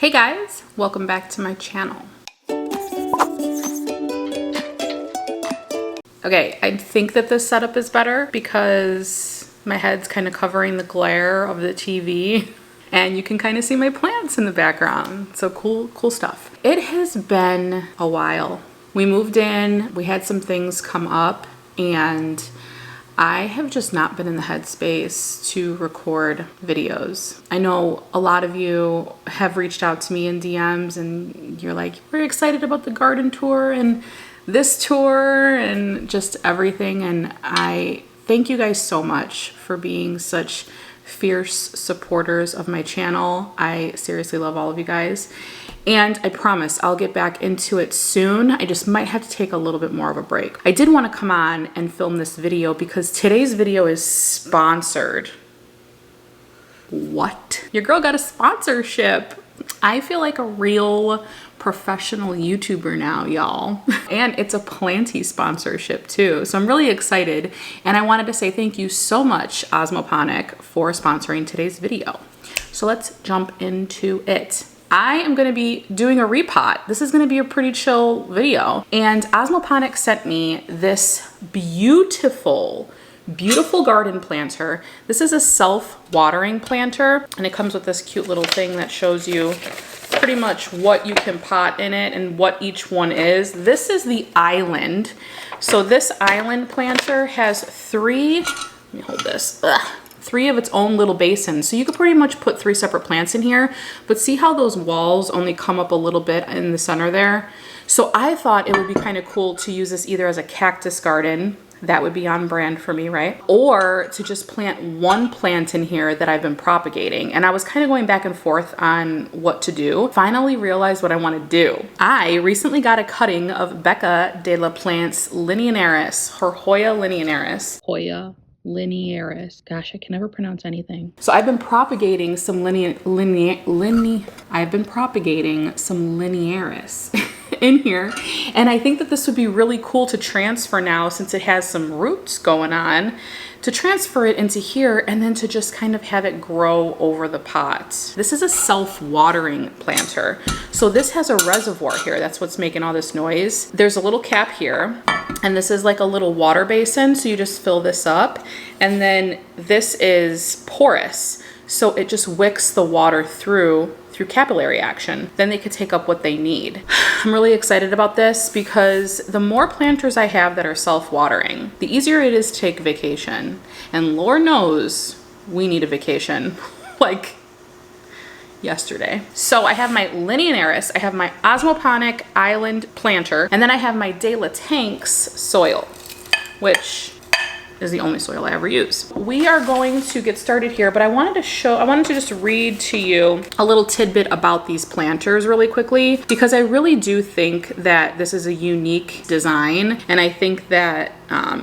Hey guys, welcome back to my channel. Okay, I think that this setup is better because my head's kind of covering the glare of the TV and you can kind of see my plants in the background. So cool stuff. It has been a while. We moved in, we had some things come up, and I have just not been in the headspace to record videos. I know a lot of you have reached out to me in DMs and you're like, we're excited about the garden tour and this tour and just everything. And I thank you guys so much for being such fierce supporters of my channel. I seriously love all of you guys. And I promise I'll get back into it soon. I just might have to take a little bit more of a break. I did want to come on and film this video because today's video is sponsored. What? Your girl got a sponsorship. I feel like a real professional YouTuber now, y'all. And it's a planty sponsorship too. So I'm really excited. And I wanted to say thank you so much, OSMOPONIC, for sponsoring today's video. So let's jump into it. I am going to be doing a repot. This is going to be a pretty chill video. And OSMOPONIC sent me this beautiful garden planter. This is a self-watering planter, and it comes with this cute little thing that shows you pretty much what you can pot in it and what each one is. This is the Island. So this Island planter has three of its own little basins. So you could pretty much put 3 separate plants in here, but see how those walls only come up a little bit in the center there? So I thought it would be kind of cool to use this either as a cactus garden. That would be on brand for me, right? Or to just plant one plant in here that I've been propagating. And I was kind of going back and forth on what to do. Finally realized what I want to do. I recently got a cutting of Becca de la Plant's Linearis, her Hoya Linearis. Hoya Linearis. Gosh, I can never pronounce anything. So I've been propagating some Linearis in here, and I think that this would be really cool to transfer now since it has some roots going on, to transfer it into here and then to just kind of have it grow over the pot. This is a self-watering planter. So this has a reservoir here. That's what's making all this noise. There's a little cap here, and this is like a little water basin. So you just fill this up, and then this is porous. So it just wicks the water through capillary action. Then they could take up what they need. I'm really excited about this because the more planters I have that are self-watering, the easier it is to take vacation. And Lord knows we need a vacation like yesterday. So I have my Linearis, I have my OSMOPONIC Island planter, and then I have my De La Tanks soil, which is the only soil I ever use. We are going to get started here, but I wanted to just read to you a little tidbit about these planters really quickly, because I really do think that this is a unique design. And I think that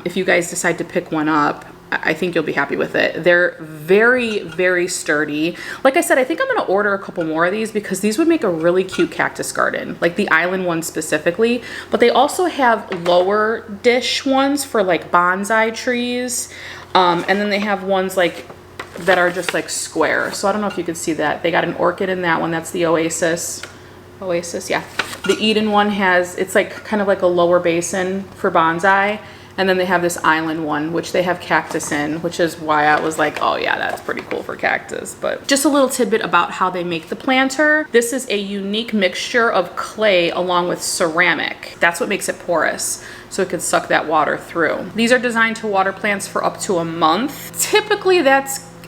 if you guys decide to pick one up, I think you'll be happy with it. They're very, very sturdy. Like I said, I think I'm gonna order a couple more of these because these would make a really cute cactus garden, like the Island one specifically, but they also have lower dish ones for like bonsai trees. And then they have ones like that are just like square. So I don't know if you could see that. They got an orchid in that one. That's the Oasis, yeah. The Eden one it's like kind of like a lower basin for bonsai. And then they have this Island one, which they have cactus in, which is why I was like, oh yeah, that's pretty cool for cactus. But just a little tidbit about how they make the planter. This is a unique mixture of clay along with ceramic. That's what makes it porous, so it can suck that water through. These are designed to water plants for up to a month. Typically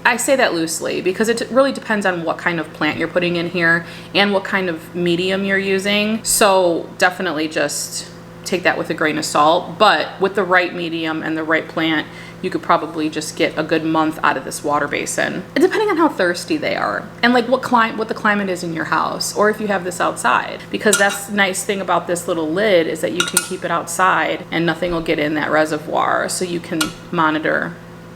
I say that loosely because it really depends on what kind of plant you're putting in here and what kind of medium you're using. So definitely just take that with a grain of salt, but with the right medium and the right plant, you could probably just get a good month out of this water basin, depending on how thirsty they are and like what the climate is in your house, or if you have this outside, because that's the nice thing about this little lid is that you can keep it outside and nothing will get in that reservoir, so you can monitor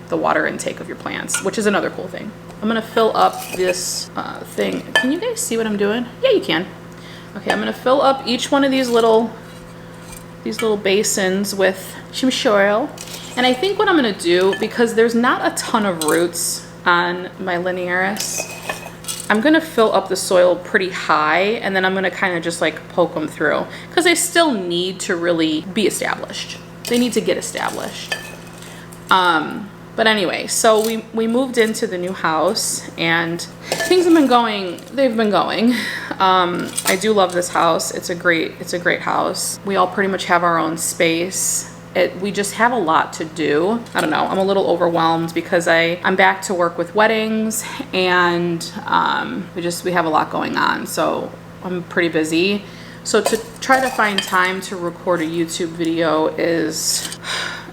the water intake of your plants, which is another cool thing. I'm gonna fill up this thing. Can you guys see what I'm doing? Yeah, you can. Okay, I'm gonna fill up each one of these little basins with some soil. And I think what I'm gonna do, because there's not a ton of roots on my Linearis, I'm gonna fill up the soil pretty high, and then I'm gonna kind of just like poke them through, because they still need to really be established. They need to get established. But anyway, so we moved into the new house, and things have been going, they've been going. I do love this house. It's a great house. We all pretty much have our own space. We just have a lot to do. I don't know, I'm a little overwhelmed because I'm back to work with weddings, and we have a lot going on. So I'm pretty busy. So to try to find time to record a YouTube video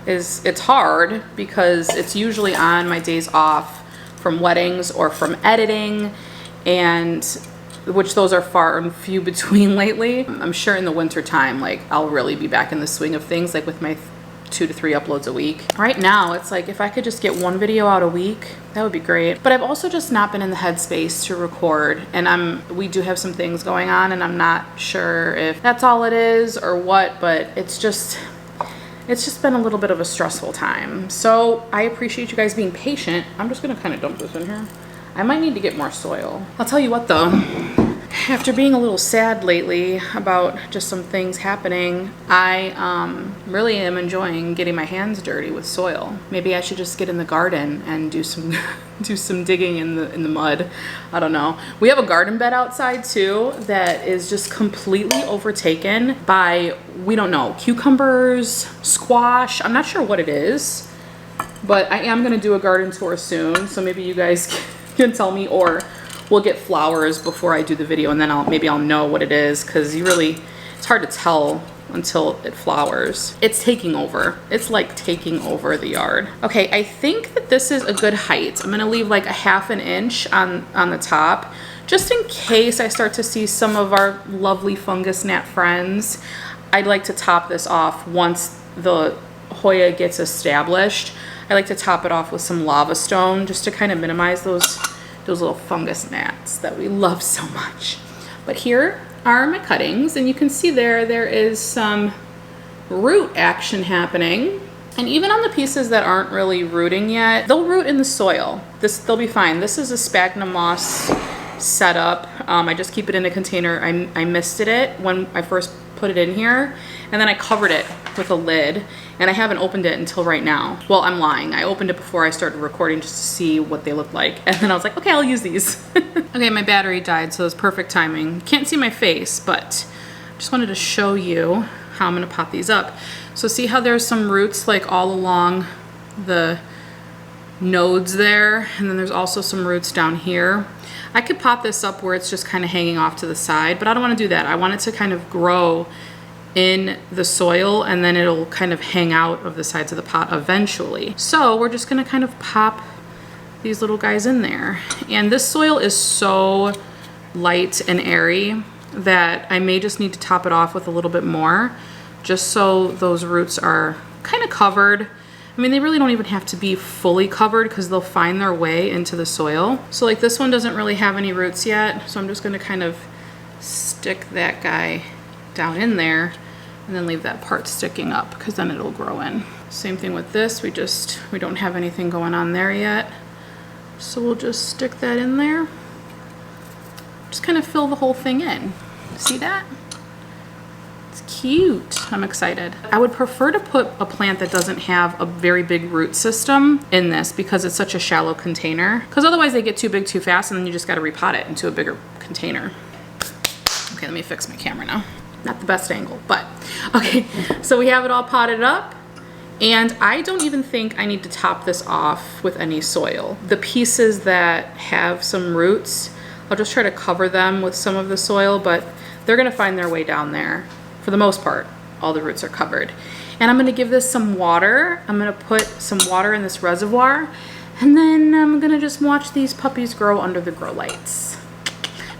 it's hard, because it's usually on my days off from weddings or from editing, and which those are far and few between lately. I'm sure in the winter time, like, I'll really be back in the swing of things, like with my 2 to 3 uploads a week. Right now, it's like, if I could just get 1 video out a week, that would be great. But I've also just not been in the headspace to record, and we do have some things going on, and I'm not sure if that's all it is or what, but it's just been a little bit of a stressful time. So I appreciate you guys being patient. I'm just gonna kind of dump this in here. I might need to get more soil. I'll tell you what though, after being a little sad lately about just some things happening, I really am enjoying getting my hands dirty with soil. Maybe I should just get in the garden and do some do some digging in the mud. I don't know. We have a garden bed outside too that is just completely overtaken by, we don't know, cucumbers, squash. I'm not sure what it is, but I am gonna do a garden tour soon. So maybe you guys can tell me, or we'll get flowers before I do the video, and then maybe I'll know what it is, because it's hard to tell until it flowers. It's taking over. It's like taking over the yard. Okay, I think that this is a good height. I'm gonna leave like a 1/2 inch on the top, just in case I start to see some of our lovely fungus gnat friends. I'd like to top this off once the Hoya gets established. I like to top it off with some lava stone, just to kind of minimize those little fungus gnats that we love so much. But here are my cuttings, and you can see there is some root action happening. And even on the pieces that aren't really rooting yet, they'll root in the soil. They'll be fine. This is a sphagnum moss setup. I just keep it in a container. I misted it when I first put it in here, and then I covered it with a lid, and I haven't opened it until right now. Well, I'm lying. I opened it before I started recording just to see what they look like, and then I was like, okay, I'll use these. Okay, my battery died, so it was perfect timing. Can't see my face, but just wanted to show you how I'm gonna pot these up. So see how there's some roots like all along the nodes there, and then there's also some roots down here. I could pot this up where it's just kind of hanging off to the side, but I don't want to do that. I want it to kind of grow in the soil, and then it'll kind of hang out of the sides of the pot eventually. So we're just going to kind of pop these little guys in there. And this soil is so light and airy that I may just need to top it off with a little bit more, just so those roots are kind of covered. I mean, they really don't even have to be fully covered, because they'll find their way into the soil. So like this one doesn't really have any roots yet, so I'm just going to kind of stick that guy down in there, and then leave that part sticking up, because then it'll grow in. Same thing with this. We don't have anything going on there yet, so we'll just stick that in there. Just kind of fill the whole thing in. See that? It's cute. I'm excited. I would prefer to put a plant that doesn't have a very big root system in this, because it's such a shallow container, because otherwise they get too big too fast, and then you just got to repot it into a bigger container. Okay, let me fix my camera now. Not the best angle, but okay. So we have it all potted up, and I don't even think I need to top this off with any soil. The pieces that have some roots, I'll just try to cover them with some of the soil, but they're gonna find their way down there. For the most part, all the roots are covered. And I'm gonna give this some water. I'm gonna put some water in this reservoir, and then I'm gonna just watch these puppies grow under the grow lights.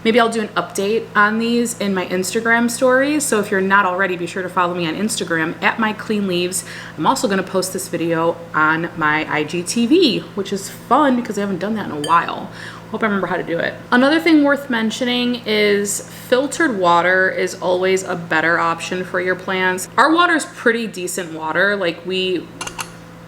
Maybe I'll do an update on these in my Instagram stories. So if you're not already, be sure to follow me on Instagram at mycleanleaves. I'm also gonna post this video on my IGTV, which is fun because I haven't done that in a while. Hope I remember how to do it. Another thing worth mentioning is filtered water is always a better option for your plants. Our water is pretty decent water. Like we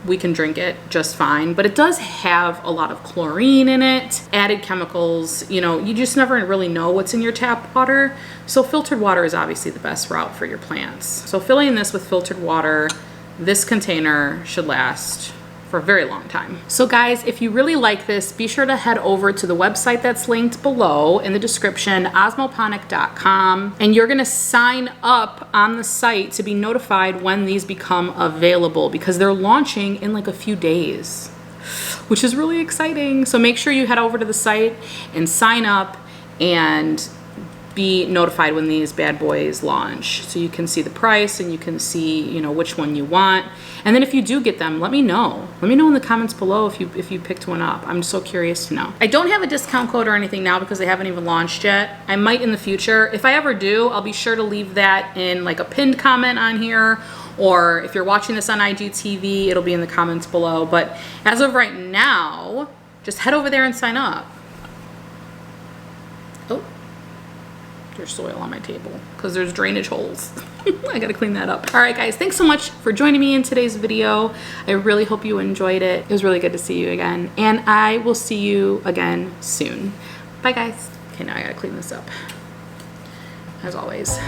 we can drink it just fine. But it does have a lot of chlorine in it, added chemicals. You know, you just never really know what's in your tap water. So filtered water is obviously the best route for your plants. So filling this with filtered water, this container should last for a very long time. So guys, if you really like this, be sure to head over to the website that's linked below in the description, osmoponic.com, and you're gonna sign up on the site to be notified when these become available, because they're launching in like a few days, which is really exciting. So make sure you head over to the site and sign up and be notified when these bad boys launch, so you can see the price and you can see, you know, which one you want. And then if you do get them, let me know. Let me know in the comments below if you picked one up. I'm so curious to know. I don't have a discount code or anything now because they haven't even launched yet. I might in the future. If I ever do, I'll be sure to leave that in like a pinned comment on here, or if you're watching this on IGTV, it'll be in the comments below. But as of right now, just head over there and sign up. Oh. There's soil on my table because there's drainage holes. I gotta clean that up. All right, guys, thanks so much for joining me in today's video. I really hope you enjoyed it. It was really good to see you again, and I will see you again soon. Bye, guys. Okay, now I gotta clean this up, as always.